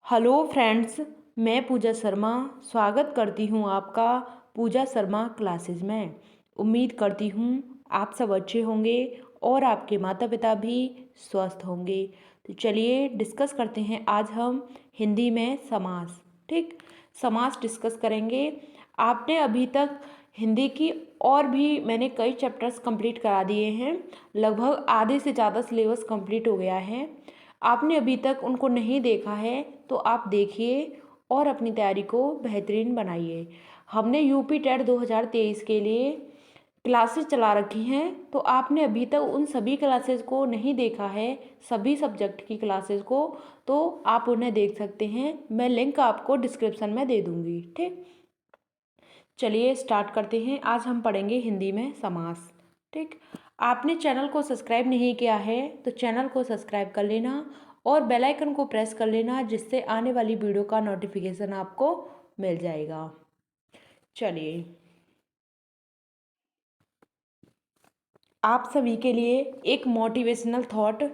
Hello friends, मैं पूजा शर्मा स्वागत करती हूँ आपका पूजा शर्मा क्लासेस में। उम्मीद करती हूँ आप सब अच्छे होंगे और आपके माता पिता भी स्वस्थ होंगे। तो चलिए डिस्कस करते हैं। आज हम हिंदी में समास, ठीक, समास डिस्कस करेंगे। आपने अभी तक हिंदी की और भी मैंने कई चैप्टर्स कंप्लीट करा दिए हैं। लगभग आधे से ज़्यादा सिलेबस कंप्लीट हो गया है। आपने अभी तक उनको नहीं देखा है तो आप देखिए और अपनी तैयारी को बेहतरीन बनाइए। हमने यूपी टेट 2023 के लिए क्लासेस चला रखी हैं, तो आपने अभी तक उन सभी क्लासेस को नहीं देखा है, सभी सब्जेक्ट की क्लासेस को, तो आप उन्हें देख सकते हैं। मैं लिंक आपको डिस्क्रिप्शन में दे दूँगी, ठीक। चलिए स्टार्ट करते हैं। आज हम पढ़ेंगे हिंदी में समास, ठीक। आपने चैनल को सब्सक्राइब नहीं किया है तो चैनल को सब्सक्राइब कर लेना और बेल आइकन को प्रेस कर लेना, जिससे आने वाली वीडियो का नोटिफिकेशन आपको मिल जाएगा। चलिए, आप सभी के लिए एक मोटिवेशनल थॉट।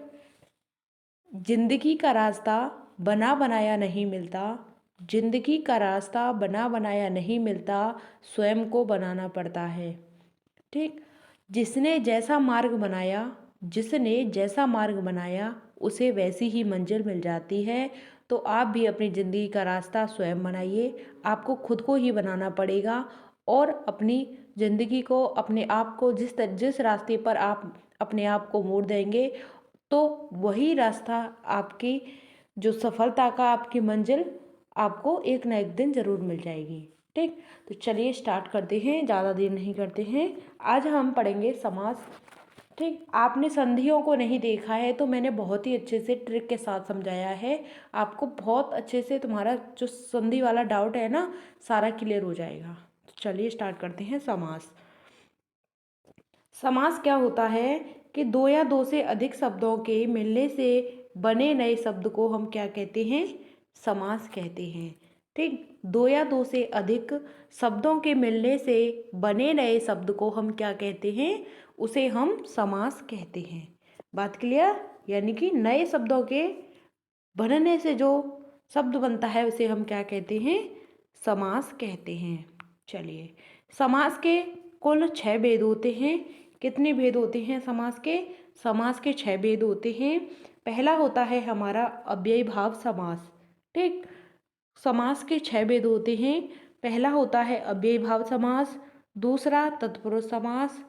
जिंदगी का रास्ता बना बनाया नहीं मिलता, जिंदगी का रास्ता बना बनाया नहीं मिलता, स्वयं को बनाना पड़ता है, ठीक। जिसने जैसा मार्ग बनाया, जिसने जैसा मार्ग बनाया उसे वैसी ही मंजिल मिल जाती है। तो आप भी अपनी ज़िंदगी का रास्ता स्वयं बनाइए। आपको खुद को ही बनाना पड़ेगा और अपनी ज़िंदगी को, अपने आप को जिस रास्ते पर आप अपने आप को मोड़ देंगे तो वही रास्ता आपकी जो सफलता का, आपकी मंजिल आपको एक ना एक दिन ज़रूर मिल जाएगी, ठीक। तो चलिए स्टार्ट करते हैं, ज़्यादा देर नहीं करते हैं। आज हम पढ़ेंगे समास, ठीक। आपने संधियों को नहीं देखा है तो मैंने बहुत ही अच्छे से ट्रिक के साथ समझाया है। आपको बहुत अच्छे से तुम्हारा जो संधि वाला डाउट है ना, सारा क्लियर हो जाएगा। तो चलिए स्टार्ट करते हैं। समास, समास क्या होता है कि दो या दो से अधिक शब्दों के मिलने से बने नए शब्द को हम क्या कहते हैं? समास कहते हैं, ठीक। दो या दो से अधिक शब्दों के मिलने से बने नए शब्द को हम क्या कहते हैं? उसे हम समास कहते हैं। बात क्लियर? यानी कि नए शब्दों के बनने से जो शब्द बनता है उसे हम क्या कहते हैं? समास कहते हैं। चलिए, समास के कुल 6 भेद होते हैं। कितने भेद होते हैं समास के? समास के 6 भेद होते हैं। पहला होता है हमारा अव्ययी भाव समास, ठीक। समास के 6 भेद होते हैं। पहला होता है अव्ययी भाव समास, दूसरा तत्पुरुष समास,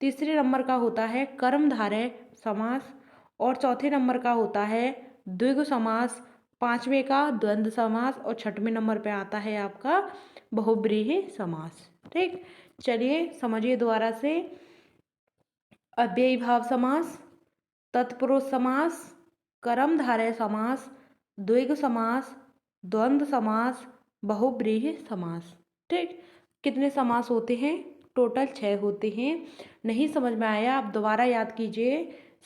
तीसरे नंबर का होता है कर्मधारय समास और चौथे नंबर का होता है द्विगु समास, पांचवें का द्वंद्व समास और छठवें नंबर पे आता है आपका बहुब्रीहि समास, ठीक। चलिए समझिए दोबारा से। अव्ययी भाव समास, तत्पुरुष समास, कर्मधारय समास, द्विगु समास, द्वंद्व समास, बहुब्रीहि समास, ठीक। कितने समास होते हैं? टोटल 6 होते हैं। नहीं समझ में आया आप दोबारा याद कीजिए।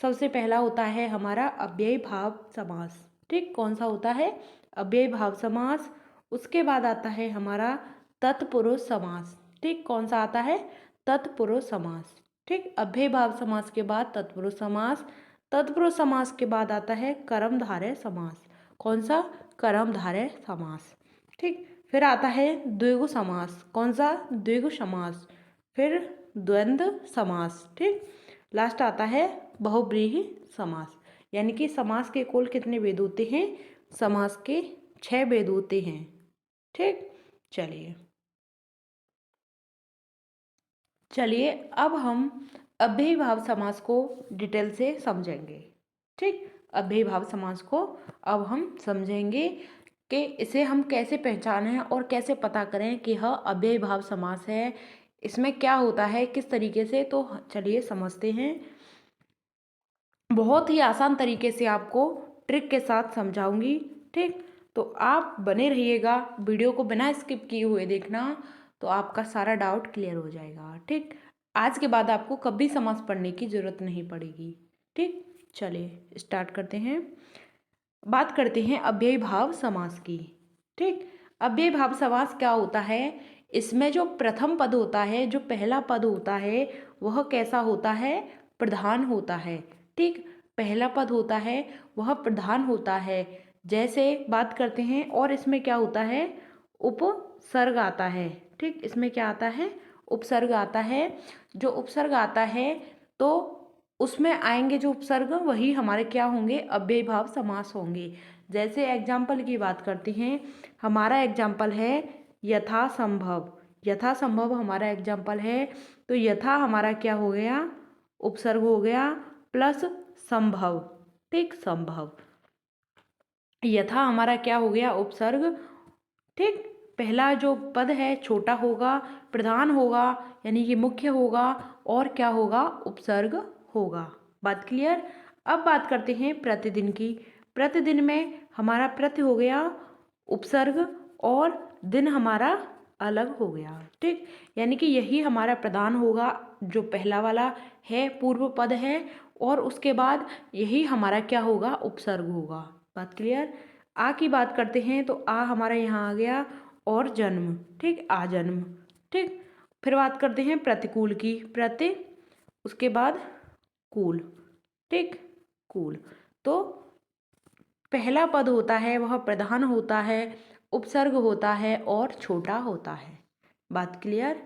सबसे पहला होता है हमारा अव्ययी भाव समास, ठीक। कौन सा होता है? अव्ययी भाव समास। उसके बाद आता है हमारा तत्पुरुष समास, ठीक। कौन सा आता है? तत्पुरुष समास, ठीक। अव्ययी भाव समास के बाद तत्पुरुष समास, तत्पुरुष समास के बाद आता है कर्मधारय समास। कौन सा? कर्मधारय समास, ठीक। फिर आता है द्विगु समास। कौन सा? द्विगु समास। फिर द्वंद्व समास, ठीक। लास्ट आता है बहुब्रीहि समास। यानी कि समास के कुल कितने भेद होते हैं? समास के 6 भेद होते हैं, ठीक। चलिए अब हम अव्ययी भाव समास को डिटेल से समझेंगे, ठीक। अव्ययी भाव समास को अब हम समझेंगे कि इसे हम कैसे पहचानें और कैसे पता करें कि यह अव्ययी भाव समास है, इसमें क्या होता है, किस तरीके से। तो चलिए समझते हैं। बहुत ही आसान तरीके से आपको ट्रिक के साथ समझाऊंगी, ठीक। तो आप बने रहिएगा, वीडियो को बिना स्किप किए हुए देखना, तो आपका सारा डाउट क्लियर हो जाएगा, ठीक। आज के बाद आपको कभी समास पढ़ने की ज़रूरत नहीं पड़ेगी, ठीक। चलिए स्टार्ट करते हैं। बात करते हैं अव्ययी भाव समास की, ठीक। अव्ययी भाव समास क्या होता है? इसमें जो प्रथम पद होता है, जो पहला पद होता है, वह कैसा होता है? प्रधान होता है, ठीक। पहला पद होता है वह प्रधान होता है। जैसे बात करते हैं, और इसमें क्या होता है, उपसर्ग आता है। ठीक, इसमें क्या आता है, उपसर्ग आता है। जो उपसर्ग आता है तो उसमें आएंगे जो उपसर्ग, वही हमारे क्या होंगे, अव्ययीभाव समास होंगे। जैसे एग्जाम्पल की बात करते हैं, हमारा एग्जाम्पल है यथासंभव। यथासंभव हमारा एग्जाम्पल है, तो यथा हमारा क्या हो गया, उपसर्ग हो गया, प्लस संभव। ठीक, संभव, यथा हमारा क्या हो गया, उपसर्ग। ठीक, पहला जो पद है छोटा होगा, प्रधान होगा यानी कि मुख्य होगा, और क्या होगा, उपसर्ग होगा। बात क्लियर। अब बात करते हैं प्रतिदिन की। प्रतिदिन में हमारा प्रति हो गया उपसर्ग, और दिन हमारा अलग हो गया। ठीक, यानी कि यही हमारा प्रधान होगा, जो पहला वाला है पूर्व पद है, और उसके बाद यही हमारा क्या होगा, उपसर्ग होगा। बात क्लियर। आ की बात करते हैं, तो आ हमारा यहाँ आ गया, और जन्म। ठीक, आ जन्म। ठीक, फिर बात करते हैं प्रतिकूल की। प्रति, उसके बाद कूल। ठीक, कूल। तो पहला पद होता है वह प्रधान होता है, उपसर्ग होता है, और छोटा होता है। बात क्लियर।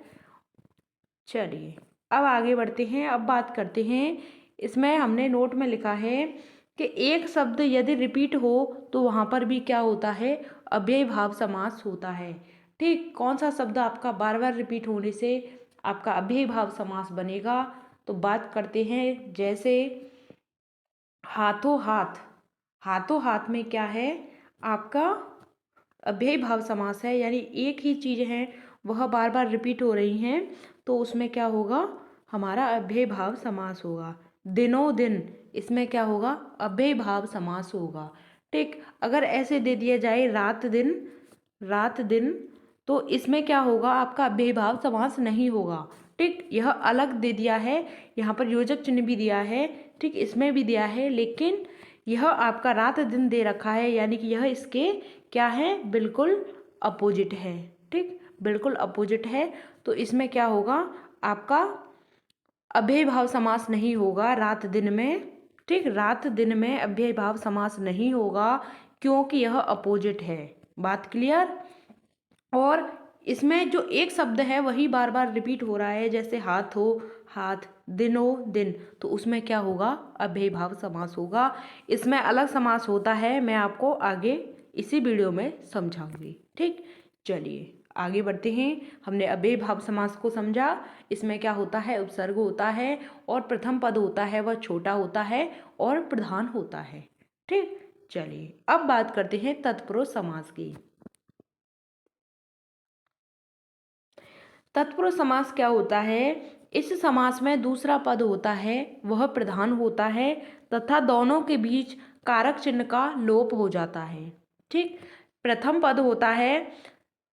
चलिए अब आगे बढ़ते हैं। अब बात करते हैं, इसमें हमने नोट में लिखा है कि एक शब्द यदि रिपीट हो तो वहाँ पर भी क्या होता है, अव्ययीभाव समास होता है। ठीक, कौन सा शब्द आपका बार बार रिपीट होने से आपका अव्ययीभाव समास बनेगा, तो बात करते हैं जैसे हाथों हाथ। हाथों हाथ में क्या है, आपका अव्ययीभाव समास है, यानी एक ही चीज़ है वह बार बार रिपीट हो रही हैं, तो उसमें क्या होगा, हमारा अव्ययीभाव समास होगा। दिनों दिन, इसमें क्या होगा, अव्ययीभाव समास होगा। ठीक, अगर ऐसे दे दिया जाए रात दिन, रात दिन, तो इसमें क्या होगा, आपका अव्ययीभाव समास नहीं होगा। ठीक, यह अलग दे दिया है, यहाँ पर योजक चिन्ह भी दिया है, ठीक, इसमें भी दिया है, लेकिन यह आपका रात दिन दे रखा है, यानी कि यह इसके क्या है, बिल्कुल अपोजिट है। ठीक, बिल्कुल अपोजिट है, तो इसमें क्या होगा, आपका अव्ययीभाव समास नहीं होगा रात दिन में। ठीक, रात दिन में अव्ययीभाव समास नहीं होगा, क्योंकि यह अपोजिट है। बात क्लियर। और इसमें जो एक शब्द है वही बार बार रिपीट हो रहा है, जैसे हाथ हो हाथ, दिनों दिन, तो उसमें क्या होगा, अव्ययीभाव समास होगा। इसमें अलग समास होता है, मैं आपको आगे इसी वीडियो में समझाऊंगी। ठीक, चलिए आगे बढ़ते हैं। हमने अव्ययीभाव समास को समझा। इसमें क्या होता है, उपसर्ग होता है, और प्रथम पद होता है वह छोटा होता है, और प्रधान होता है। ठीक, चलिए अब बात करते हैं तत्पुरुष समास की। तत्पुरुष समास क्या होता है, इस समास में दूसरा पद होता है वह प्रधान होता है, तथा दोनों के बीच कारक चिन्ह का लोप हो जाता है। ठीक, प्रथम पद होता है,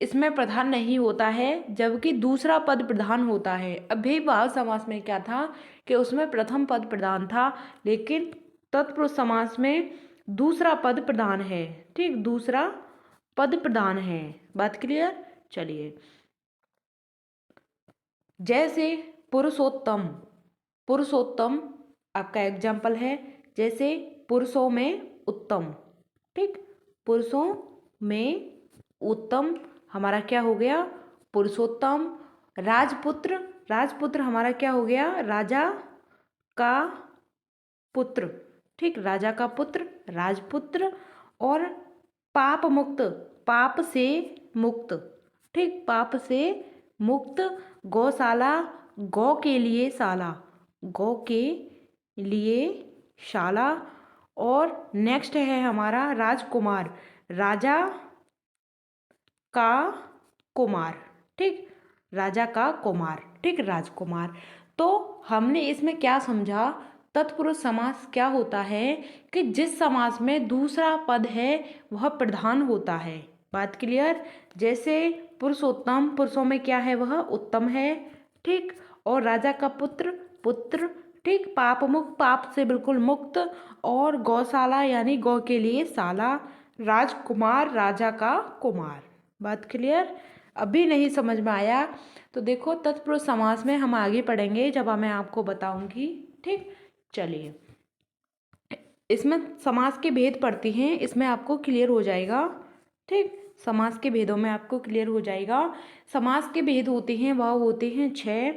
इसमें प्रधान नहीं होता है, जबकि दूसरा पद प्रधान होता है। अव्ययीभाव समास में क्या था कि उसमें प्रथम पद प्रधान था, लेकिन तत्पुरुष समास में दूसरा पद प्रधान है। ठीक, दूसरा पद प्रधान है। बात क्लियर। चलिए, जैसे पुरुषोत्तम। पुरुषोत्तम आपका एग्जाम्पल है, जैसे पुरुषों में उत्तम। ठीक, पुरुषों में उत्तम हमारा क्या हो गया, पुरुषोत्तम। राजपुत्र, राजपुत्र हमारा क्या हो गया, राजा का पुत्र। ठीक, राजा का पुत्र, राजपुत्र। और पाप मुक्त, पाप से मुक्त। ठीक, पाप से मुक्त। गौशाला, गौ के लिए शाला, गौ के लिए शाला। और नेक्स्ट है हमारा राजकुमार, राजा का कुमार। ठीक, राजा का कुमार। ठीक, राजकुमार। तो हमने इसमें क्या समझा, तत्पुरुष समास क्या होता है कि जिस समास में दूसरा पद है वह प्रधान होता है। बात क्लियर। जैसे पुरुषोत्तम, पुरुषों में क्या है, वह उत्तम है। ठीक, और राजा का पुत्र, पुत्र। ठीक, पाप मुक्त, पाप से बिल्कुल मुक्त। और गौशाला यानी गौ के लिए शाला। राजकुमार, राजा का कुमार। बात क्लियर। अभी नहीं समझ में आया तो देखो तत्पुरुष समास में हम आगे पढ़ेंगे, जब मैं आपको बताऊंगी। ठीक, चलिए इसमें समास के भेद पढ़ते हैं, इसमें आपको क्लियर हो जाएगा। ठीक, समास के भेदों में आपको क्लियर हो जाएगा। समास के भेद होते हैं, वह होते हैं 6।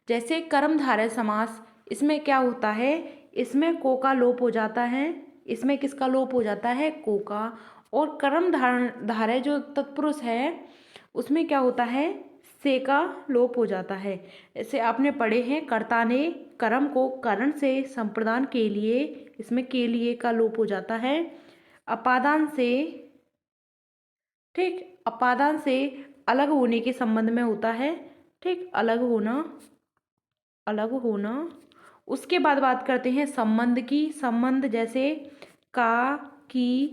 जैसे कर्मधारय समास, इसमें क्या होता है, इसमें को का लोप हो जाता है। इसमें किसका लोप हो जाता है, को का। और कर्मधारय जो तत्पुरुष है उसमें क्या होता है, से का लोप हो जाता है। ऐसे आपने पढ़े हैं, कर्ता ने कर्म को करण से संप्रदान के लिए, इसमें के लिए का लोप हो जाता है। अपादान से, ठीक, अपादान से अलग होने के संबंध में होता है। ठीक, अलग होना, अलग होना। उसके बाद बात करते हैं संबंध की। संबंध जैसे का, की,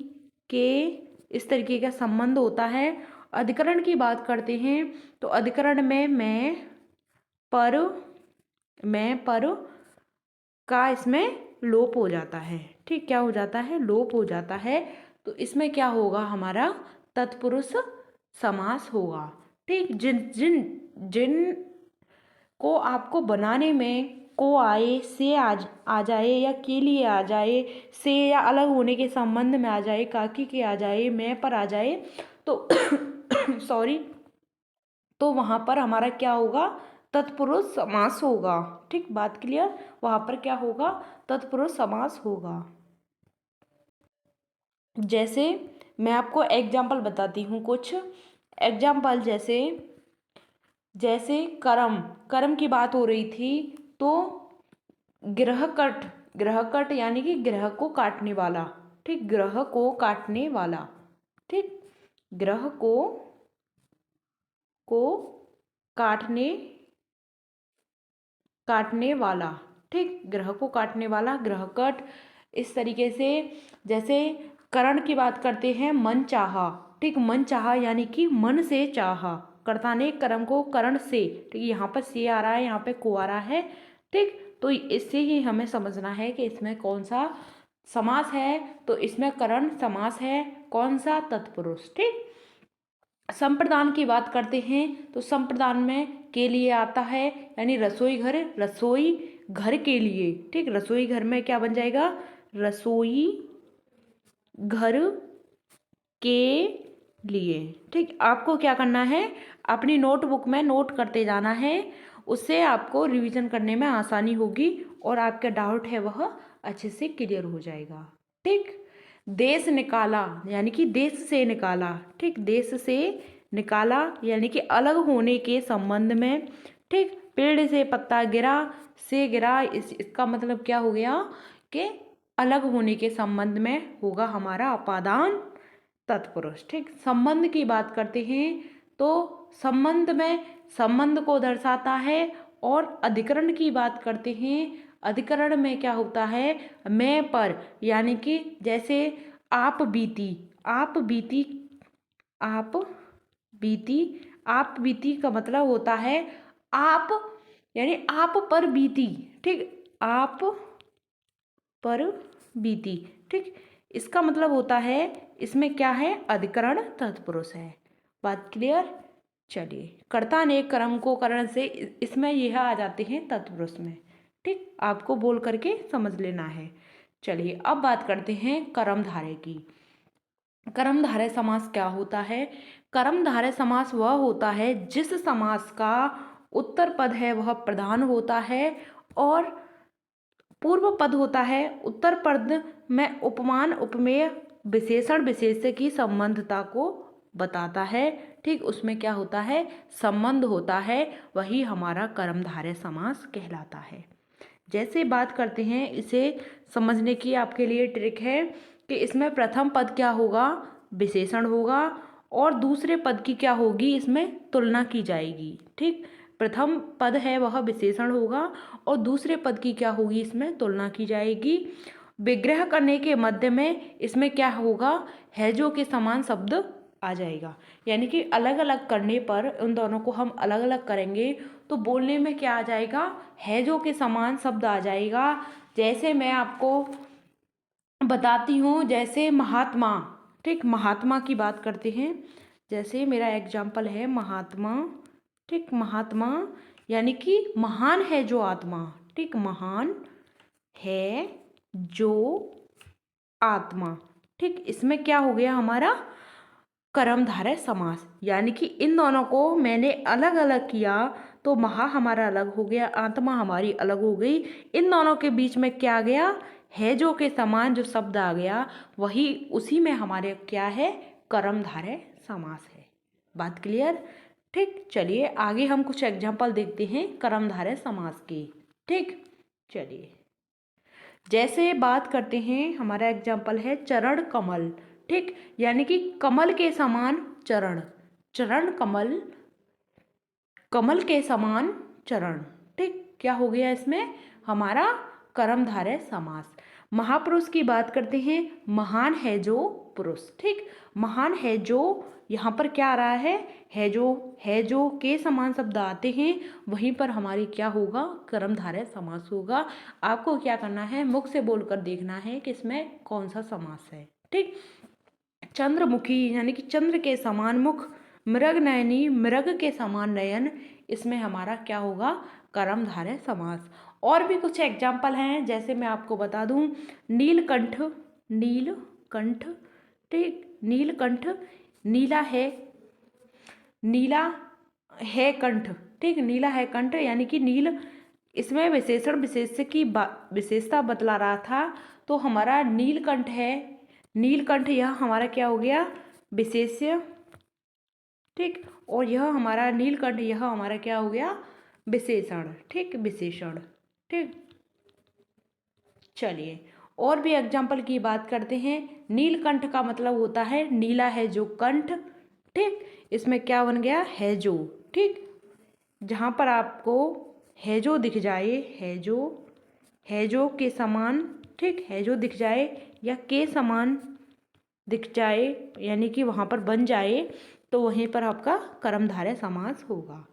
के, इस तरीके का संबंध होता है। अधिकरण की बात करते हैं तो अधिकरण में पर, मैं पर का इसमें लोप हो जाता है। ठीक, क्या हो जाता है, लोप हो जाता है। तो इसमें क्या होगा, हमारा तत्पुरुष समास होगा। ठीक, जिन जिन जिन को आपको बनाने में को आए, से आ जाए, या के लिए आ जाए, से या अलग होने के संबंध में आ जाए, काकी के आ जाए, मैं पर आ जाए, तो सॉरी, तो वहाँ पर हमारा क्या होगा, तत्पुरुष समास होगा। ठीक, बात क्लियर, वहाँ पर क्या होगा, तत्पुरुष समास होगा। जैसे मैं आपको एग्जाम्पल बताती हूँ कुछ एग्जाम्पल। जैसे जैसे कर्म, कर्म की बात हो रही थी, तो ग्रहकट, ग्रहकट यानी कि ग्रह को काटने वाला। ठीक, ग्रह को काटने वाला। ठीक, ग्रह को काटने काटने वाला। ठीक, ग्रह को काटने वाला, ग्रहकट। इस तरीके से जैसे करण की बात करते हैं, मन चाहा। ठीक, मन चाहा यानी कि मन से चाहा, कर्ता ने कर्म को करण से, ठीक, यहाँ पर से आ रहा है, यहाँ पे को आ रहा है। ठीक, तो इससे ही हमें समझना है कि इसमें कौन सा समास है। तो इसमें करण समास है, कौन सा, तत्पुरुष। ठीक, संप्रदान की बात करते हैं तो संप्रदान में के लिए आता है, यानी रसोई घर, रसोई घर के लिए। ठीक, रसोई घर में क्या बन जाएगा, रसोई घर के लिए। ठीक, आपको क्या करना है, अपनी नोटबुक में नोट करते जाना है, उससे आपको रिवीजन करने में आसानी होगी और आपका डाउट है वह अच्छे से क्लियर हो जाएगा। ठीक, देश निकाला यानी कि देश से निकाला। ठीक, देश से निकाला यानी कि अलग होने के संबंध में। ठीक, पेड़ से पत्ता गिरा, से गिरा, इसका मतलब क्या हो गया कि अलग होने के संबंध में होगा हमारा अपादान तत्पुरुष। ठीक, संबंध की बात करते हैं तो संबंध में संबंध को दर्शाता है। और अधिकरण की बात करते हैं, अधिकरण में क्या होता है, मैं पर, यानी कि जैसे आप बीती, आप बीती, आप बीती, आप बीती का मतलब होता है आप, यानी आप पर बीती। ठीक, आप पर बीती। ठीक, इसका मतलब होता है, इसमें क्या है, अधिकरण तत्पुरुष है। बात क्लियर। चलिए, कर्ता ने कर्म को करण से, इसमें यह आ जाते हैं तत्पुरुष में। ठीक, आपको बोल करके समझ लेना है। चलिए, अब बात करते हैं कर्मधारय की। कर्मधारय समास क्या होता है, कर्मधारय समास वह होता है जिस समास का उत्तर पद है वह प्रधान होता है और पूर्व पद होता है। उत्तर पद में उपमान, उपमेय, विशेषण, विशेष्य की संबंधता को बताता है। ठीक, उसमें क्या होता है, संबंध होता है, वही हमारा कर्मधारय समास कहलाता है। जैसे बात करते हैं, इसे समझने की आपके लिए ट्रिक है कि इसमें प्रथम पद क्या होगा, विशेषण होगा, और दूसरे पद की क्या होगी, इसमें तुलना की जाएगी। ठीक, प्रथम पद है वह विशेषण होगा और दूसरे पद की क्या होगी, इसमें तुलना की जाएगी। विग्रह करने के मध्य में इसमें क्या होगा, हैजों के समान शब्द आ जाएगा, यानी कि अलग अलग करने पर उन दोनों को हम अलग अलग करेंगे तो बोलने में क्या आ जाएगा, हैजों के समान शब्द आ जाएगा। जैसे मैं आपको बताती हूँ, जैसे महात्मा। ठीक, महात्मा की बात करते हैं, जैसे मेरा एग्जाम्पल है महात्मा। ठीक, महात्मा यानी कि महान है जो आत्मा। ठीक, महान है जो आत्मा। ठीक, इसमें क्या हो गया हमारा कर्मधारय समास, यानी कि इन दोनों को मैंने अलग अलग किया तो महा हमारा अलग हो गया, आत्मा हमारी अलग हो गई। इन दोनों के बीच में क्या आ गया, है जो के समान जो शब्द आ गया वही उसी में हमारे क्या है, कर्मधारय समास है। बात क्लियर। ठीक, चलिए आगे हम कुछ एग्जाम्पल देखते हैं कर्मधारय समास की। ठीक, चलिए जैसे बात करते हैं, हमारा एग्जाम्पल है चरण कमल। ठीक, यानी कि कमल के समान चरण, चरण कमल, कमल के समान चरण। ठीक, क्या हो गया इसमें हमारा कर्मधारय समास। महापुरुष की बात करते हैं, महान है जो पुरुष। ठीक, महान है जो, यहाँ पर क्या आ रहा है जो के समान शब्द आते हैं वहीं पर हमारी क्या होगा, कर्मधारय समास होगा। आपको क्या करना है, मुख से बोलकर देखना है कि इसमें कौन सा समास है। ठीक, चंद्रमुखी यानी कि चंद्र के समान मुख, मृग नयनी मृग के समान नयन, इसमें हमारा क्या होगा, कर्मधारय समास। और भी कुछ एग्जाम्पल हैं, जैसे मैं आपको बता दूं, नीलकंठ, नीलकंठ। ठीक, नीलकंठ, नीला है कंठ। ठीक, नीला है कंठ, यानी कि नील, इसमें विशेषण विशेष्य की विशेषता बतला रहा था, तो हमारा नीलकंठ है, नीलकंठ यह हमारा क्या हो गया, विशेष्य। ठीक, और यह हमारा नीलकंठ यह हमारा क्या हो गया, विशेषण। ठीक, विशेषण। ठीक, चलिए और भी एग्जाम्पल की बात करते हैं। नीलकंठ का मतलब होता है नीला है जो कंठ। ठीक, इसमें क्या बन गया, है जो। ठीक, जहाँ पर आपको है जो दिख जाए, है जो के समान, ठीक, है जो दिख जाए या के समान दिख जाए, यानी कि वहाँ पर बन जाए, तो वहीं पर आपका कर्मधारय समास होगा।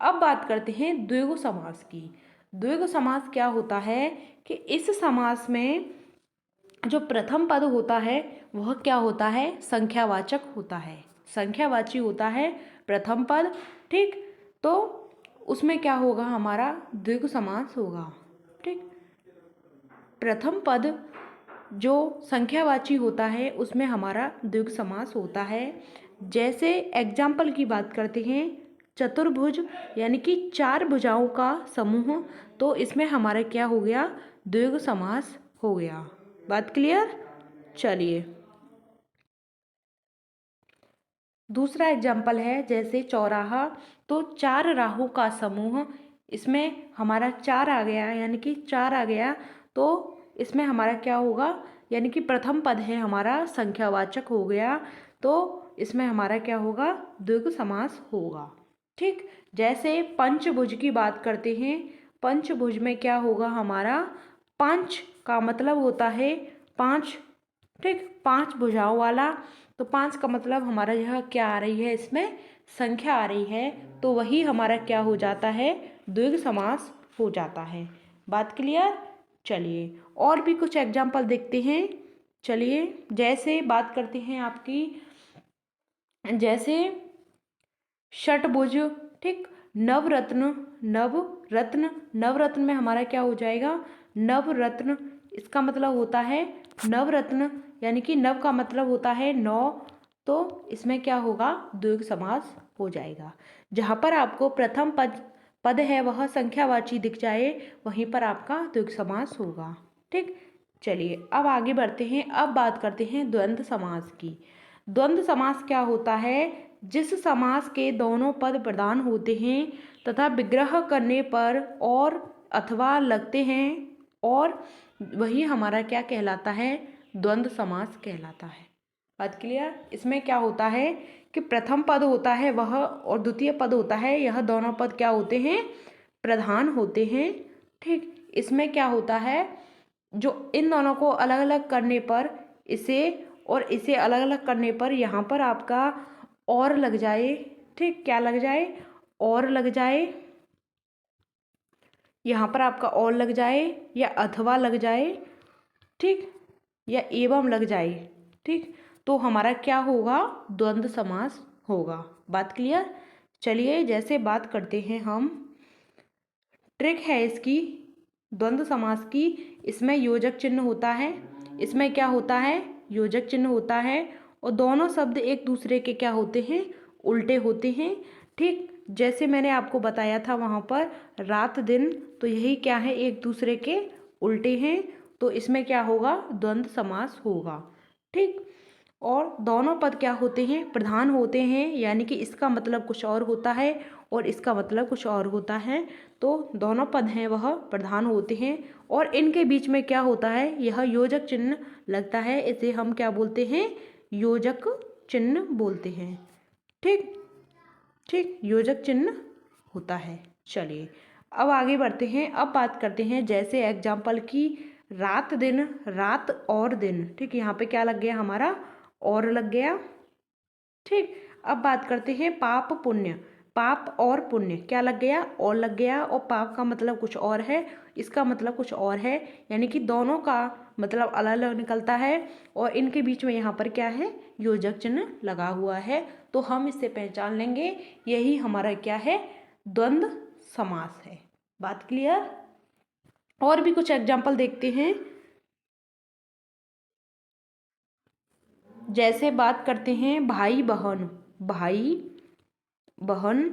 अब बात करते हैं द्विगु समास की। द्विगु समास क्या होता है कि इस समास में जो प्रथम पद होता है वह क्या होता है, संख्यावाचक होता है, संख्यावाची होता है प्रथम पद। ठीक, तो उसमें क्या होगा, हमारा द्विगु समास होगा। ठीक, प्रथम पद जो संख्यावाची होता है उसमें हमारा द्विगु समास होता है। जैसे एग्जाम्पल की बात करते हैं, चतुर्भुज यानी कि चार भुजाओं का समूह, तो इसमें हमारा क्या हो गया, द्विगु समास हो गया। बात क्लियर। चलिए दूसरा एग्जाम्पल है, जैसे चौराहा, तो चार राहों का समूह, इसमें हमारा चार आ गया, यानी कि चार आ गया, तो इसमें हमारा क्या होगा, यानी कि प्रथम पद है हमारा संख्यावाचक हो गया, तो इसमें हमारा क्या होगा, द्विगु समास होगा। ठीक, जैसे पंचभुज की बात करते हैं, पंचभुज में क्या होगा हमारा, पंच का मतलब होता है पाँच। ठीक, पांच भुजाओं वाला, तो पांच का मतलब हमारा यह क्या आ रही है, इसमें संख्या आ रही है, तो वही हमारा क्या हो जाता है, द्विगु समास हो जाता है। बात क्लियर। चलिए और भी कुछ एग्जाम्पल देखते हैं। चलिए जैसे बात करते हैं आपकी, जैसे षटभुज। ठीक, नवरत्न, नवरत्न में हमारा क्या हो जाएगा, नवरत्न, इसका मतलब होता है नवरत्न, यानी कि नव का मतलब होता है नौ, तो इसमें क्या होगा, द्विगु समास हो जाएगा। जहाँ पर आपको प्रथम पद है वह संख्यावाची दिख जाए, वहीं पर आपका द्विगु समास होगा। ठीक, चलिए अब आगे बढ़ते हैं। अब बात करते हैं द्वंद्व समास की। द्वंद्व समास क्या होता है, जिस समास के दोनों पद प्रधान होते हैं तथा विग्रह करने पर और अथवा लगते हैं, और वही हमारा क्या कहलाता है, द्वंद्व समास कहलाता है। बात क्लियर। इसमें क्या होता है कि प्रथम पद होता है वह और द्वितीय पद होता है, यह दोनों पद क्या होते हैं, प्रधान होते हैं। ठीक, इसमें क्या होता है, जो इन दोनों को अलग अलग करने पर, इसे और इसे अलग अलग करने पर यहाँ पर आपका और लग जाए। ठीक, क्या लग जाए, और लग जाए, यहाँ पर आपका और लग जाए या अथवा लग जाए। ठीक, या एवं लग जाए। ठीक, तो हमारा क्या होगा, द्वंद्व समास होगा। बात क्लियर। चलिए जैसे बात करते हैं हम, ट्रिक है इसकी द्वंद्व समास की, इसमें योजक चिन्ह होता है, इसमें क्या होता है, योजक चिन्ह होता है और दोनों शब्द एक दूसरे के क्या होते हैं, उल्टे होते हैं। ठीक, जैसे मैंने आपको बताया था वहाँ पर रात दिन, तो यही क्या है, एक दूसरे के उल्टे हैं, तो इसमें क्या होगा, द्वंद्व समास होगा। ठीक, और दोनों पद क्या होते हैं, प्रधान होते हैं, यानी कि इसका मतलब कुछ और होता है और इसका मतलब कुछ और होता है। तो दोनों पद हैं वह प्रधान होते हैं और इनके बीच में क्या होता है, यह योजक चिन्ह लगता है, इसे हम क्या बोलते हैं, योजक चिन्ह बोलते हैं। ठीक, ठीक, योजक चिन्ह होता है। चलिए अब आगे बढ़ते हैं। अब बात करते हैं जैसे एग्जाम्पल की, रात दिन, रात और दिन। ठीक, यहाँ पे क्या लग गया हमारा, और लग गया। ठीक, अब बात करते हैं पाप पुण्य, पाप और पुण्य क्या लग गया, और लग गया, और पाप का मतलब कुछ और है, इसका मतलब कुछ और है, यानी कि दोनों का मतलब अलग अलग निकलता है और इनके बीच में यहाँ पर क्या है, योजक चिन्ह लगा हुआ है। तो हम इससे पहचान लेंगे, यही हमारा क्या है, द्वंद्व समास है। बात क्लियर। और भी कुछ एग्जाम्पल देखते हैं। जैसे बात करते हैं भाई बहन, भाई बहन,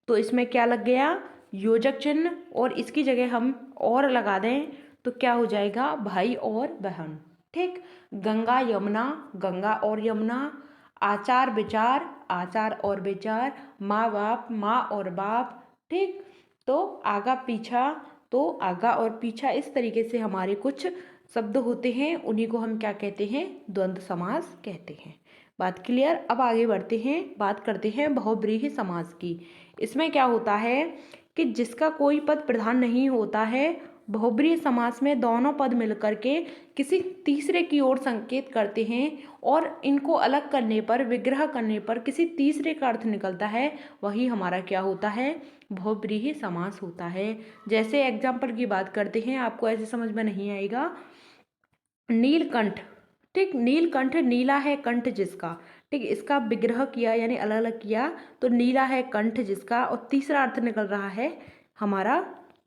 तो इसमें क्या लग गया, योजक चिन्ह, और इसकी जगह हम और लगा दें तो क्या हो जाएगा, भाई और बहन। ठीक, गंगा यमुना, गंगा और यमुना, आचार विचार, आचार और विचार, माँ बाप, माँ और बाप। ठीक, तो आगा पीछा, तो आगा और पीछा, इस तरीके से हमारे कुछ शब्द होते हैं, उन्हीं को हम क्या कहते हैं, द्वंद्व समास कहते हैं। बात क्लियर। अब आगे बढ़ते हैं, बात करते हैं बहुब्रीहि समास की। इसमें क्या होता है कि जिसका कोई पद प्रधान नहीं होता है, बहुब्रीहि समास में दोनों पद मिलकर के किसी तीसरे की ओर संकेत करते हैं और इनको अलग करने पर, विग्रह करने पर किसी तीसरे का अर्थ निकलता है, वही हमारा क्या होता है, बहुब्रीहि समास होता है। जैसे एग्जाम्पल की बात करते हैं, आपको ऐसे समझ में नहीं आएगा, नीलकंठ। ठीक, नीलकंठ, नीला है कंठ जिसका। ठीक, इसका विग्रह किया यानी अलग अलग किया, तो नीला है कंठ जिसका, और तीसरा अर्थ निकल रहा है हमारा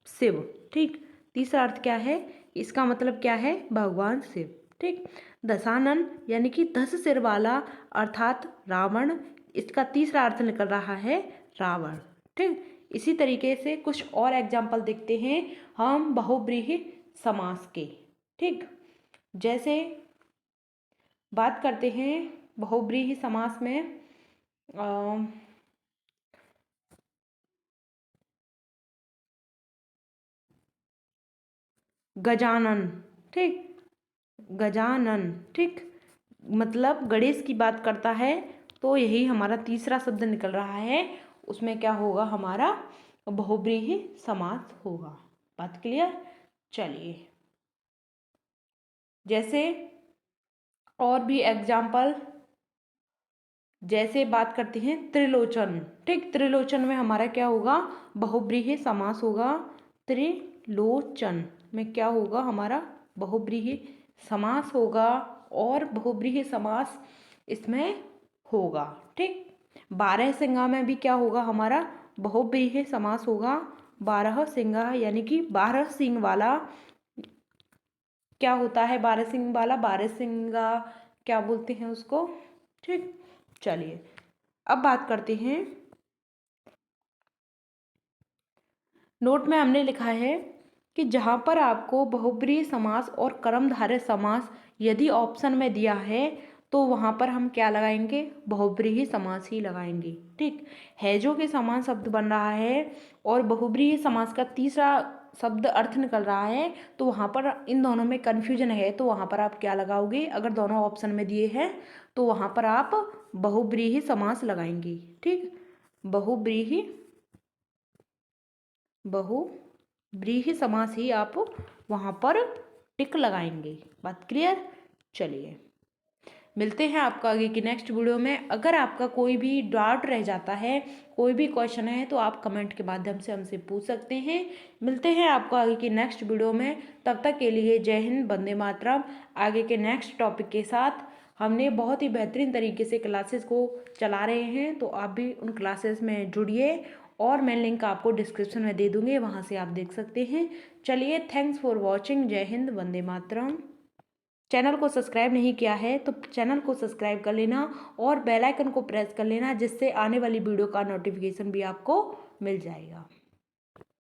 शिव। ठीक, तीसरा अर्थ क्या है, इसका मतलब क्या है, भगवान शिव। ठीक, दशानन यानी कि 10 सिर वाला अर्थात रावण, इसका तीसरा अर्थ निकल रहा है रावण। ठीक, इसी तरीके से कुछ और एग्जाम्पल देखते हैं हम बहुब्रीहि समास के। ठीक, जैसे बात करते हैं बहुब्रीहि समास में, गजानन। ठीक, गजानन। ठीक, मतलब गणेश की बात करता है, तो यही हमारा तीसरा शब्द निकल रहा है, उसमें क्या होगा, हमारा बहुब्रीहि समास होगा। बात क्लियर। चलिए, जैसे और भी एग्जाम्पल, जैसे बात करते हैं त्रिलोचन। ठीक, त्रिलोचन में हमारा क्या होगा, बहुब्रीहि समास होगा। त्रिलोचन में क्या होगा, हमारा बहुब्रीहि समास होगा और बहुब्रीहि समास इसमें होगा। ठीक, बारहसिंगा में भी क्या होगा, हमारा बहुब्रीहि समास होगा। बारहसिंगा यानी कि 12 सींग वाला, क्या होता है बारह सिंग वाला, बारहसिंगा क्या बोलते हैं उसको। ठीक, चलिए अब बात करते हैं, नोट में हमने लिखा है कि जहाँ पर आपको बहुब्रीहि समास और कर्मधारय समास यदि ऑप्शन में दिया है, तो वहाँ पर हम क्या लगाएंगे, बहुब्रीहि समास ही लगाएंगे। ठीक, हैजो के समान शब्द बन रहा है और बहुब्रीहि समास का तीसरा शब्द अर्थ निकल रहा है, तो वहाँ पर इन दोनों में कन्फ्यूजन है, तो वहाँ पर आप क्या लगाओगे, अगर दोनों ऑप्शन में दिए हैं तो वहाँ पर आप बहुब्रीहि समास लगाएंगे। ठीक, बहुब्रीहि बहुब्रीहि समास ही आप वहाँ पर टिक लगाएंगे। बात क्लियर। चलिए, मिलते हैं आपको आगे की नेक्स्ट वीडियो में। अगर आपका कोई भी डाउट रह जाता है, कोई भी क्वेश्चन है, तो आप कमेंट के माध्यम से हमसे पूछ सकते हैं। मिलते हैं आपको आगे की नेक्स्ट वीडियो में, तब तक के लिए जय हिंद, वंदे मातरम। आगे के नेक्स्ट टॉपिक के साथ हमने बहुत ही बेहतरीन तरीके से क्लासेस को चला रहे हैं, तो आप भी उन क्लासेस में जुड़िए और मैं लिंक आपको डिस्क्रिप्शन में दे दूँगी, वहाँ से आप देख सकते हैं। चलिए, थैंक्स फॉर वॉचिंग। जय हिंद, वंदे मातरम। चैनल को सब्सक्राइब नहीं किया है तो चैनल को सब्सक्राइब कर लेना और बेल आइकन को प्रेस कर लेना, जिससे आने वाली वीडियो का नोटिफिकेशन भी आपको मिल जाएगा।